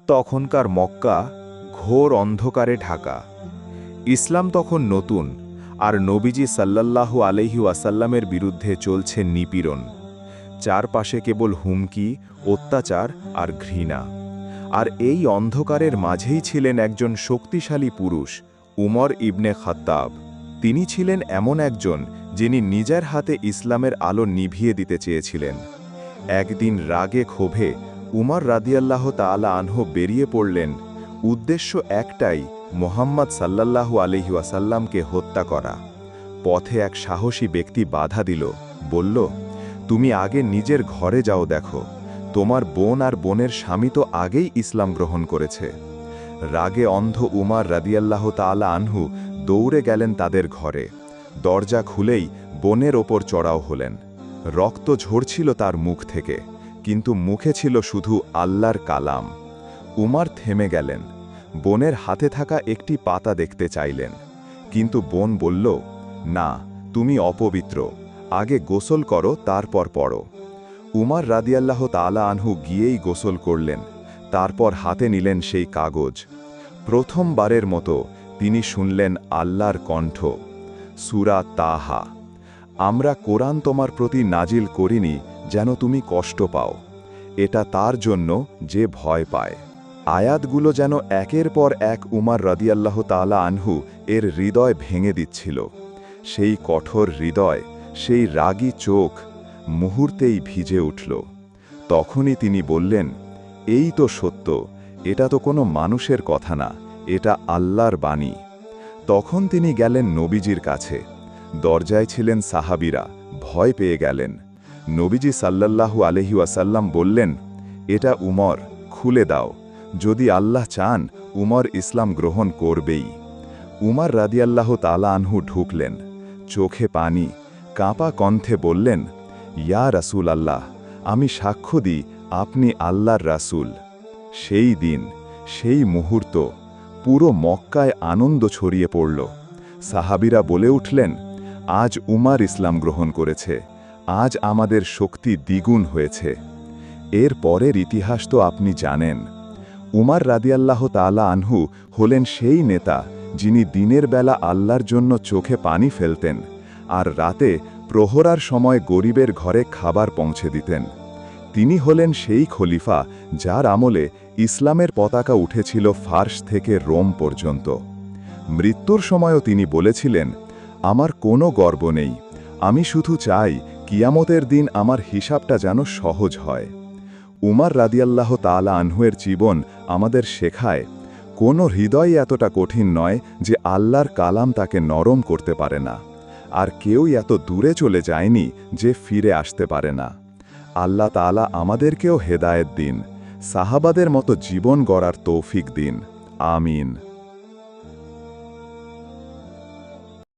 তখনকার মক্কা ঘোর অন্ধকারে ঢাকা। ইসলাম তখন নতুন, আর নবীজি সাল্লাল্লাহু আলাইহি ওয়াসাল্লামের বিরুদ্ধে চলছে নিপীড়ন। চারপাশে কেবল হুমকি, অত্যাচার আর ঘৃণা। আর এই অন্ধকারের মাঝেই ছিলেন একজন শক্তিশালী পুরুষ, উমর ইবনে খাত্তাব। তিনি ছিলেন এমন একজন যিনি নিজের হাতে ইসলামের আলো নিভিয়ে দিতে চেয়েছিলেন। একদিন রাগে ক্ষোভে উমর রাদিয়াল্লাহু তাআলা আনহু বেরিয়ে পড়লেন। উদ্দেশ্য একটাই, মুহাম্মদ সাল্লাল্লাহু আলাইহি ওয়াসাল্লামকে হত্যা করা। পথে এক সাহসী ব্যক্তি বাধা দিল, বলল, তুমি আগে নিজের ঘরে যাও, দেখো তোমার বোন আর বোনের স্বামী তো আগেই ইসলাম গ্রহণ করেছে। রাগে অন্ধ উমর রাদিয়াল্লাহু তাআলা আনহু দৌড়ে গেলেন তাদের ঘরে। দরজা খুলেই বোনের ওপর চড়াও হলেন। রক্ত ঝরছিল তার মুখ থেকে, কিন্তু মুখে ছিল শুধু আল্লাহর কালাম। উমর থেমে গেলেন। বোনের হাতে থাকা একটি পাতা দেখতে চাইলেন, কিন্তু বোন বলল, না, তুমি অপবিত্র, আগে গোসল করো, তারপর পড়ো। উমর রাদিয়াল্লাহু তাআলা আনহু গিয়েই গোসল করলেন। তারপর হাতে নিলেন সেই কাগজ। প্রথমবারের মতো তিনি শুনলেন আল্লাহর কণ্ঠ, সূরা তাহা। আমরা কোরআন তোমার প্রতি নাজিল করিনি যেন তুমি কষ্ট পাও, এটা তার জন্য যে ভয় পায়। আয়াতগুলো যেন একের পর এক উমর রাদিয়াল্লাহু তাআলা আনহু এর হৃদয় ভেঙে দিচ্ছিল। সেই কঠোর হৃদয়, সেই রাগী চোখ মুহূর্তেই ভিজে উঠল। তখনই তিনি বললেন, এই তো সত্য, এটা তো কোনো মানুষের কথা না, এটা আল্লাহর বাণী। তখন তিনি গেলেন নবীজির কাছে। দরজায় ছিলেন সাহাবীরা, ভয় পেয়ে গেলেন। নবীজি সাল্লাল্লাহু আলাইহি ওয়াসাল্লাম বললেন, এটা উমর, খুলে দাও। যদি আল্লাহ চান, উমর ইসলাম গ্রহণ করবেই। উমর রাদিয়াল্লাহু তাআলা আনহু ঢুকলেন। চোখে পানি, কাঁপা কণ্ঠে বললেন, ইয়া রাসূল আল্লাহ, আমি সাক্ষ্য দিই আপনি আল্লাহর রাসূল। সেই দিন, সেই মুহূর্ত পুরো মক্কায় আনন্দ ছড়িয়ে পড়ল। সাহাবীরা বলে উঠলেন, আজ উমর ইসলাম গ্রহণ করেছে, আজ আমাদের শক্তি দ্বিগুণ হয়েছে। এর পরের ইতিহাস তো আপনি জানেন। উমর রাদিয়াল্লাহু তাআলা আনহু হলেন সেই নেতা যিনি দিনের বেলা আল্লাহর জন্য চোখে পানি ফেলতেন, আর রাতে প্রহরার সময় গরিবের ঘরে খাবার পৌঁছে দিতেন। তিনি হলেন সেই খলিফা যার আমলে ইসলামের পতাকা উঠেছিল ফার্স থেকে রোম পর্যন্ত। মৃত্যুর সময়ও তিনি বলেছিলেন, আমার কোনো গর্ব নেই, আমি শুধু চাই কিয়ামতের দিন আমার হিসাবটা যেন সহজ হয়। উমর রাদিয়াল্লাহু তাআলা আনহুয়ের জীবন আমাদের শেখায়, কোনো হৃদয় এতটা কঠিন নয় যে আল্লাহর কালাম তাকে নরম করতে পারে না, আর কেউ এত দূরে চলে যায়নি যে ফিরে আসতে পারে না। আল্লাহ তাআলা আমাদেরকেও হেদায়েত দিন, সাহাবাদের মতো জীবন গড়ার তৌফিক দিন। আমিন।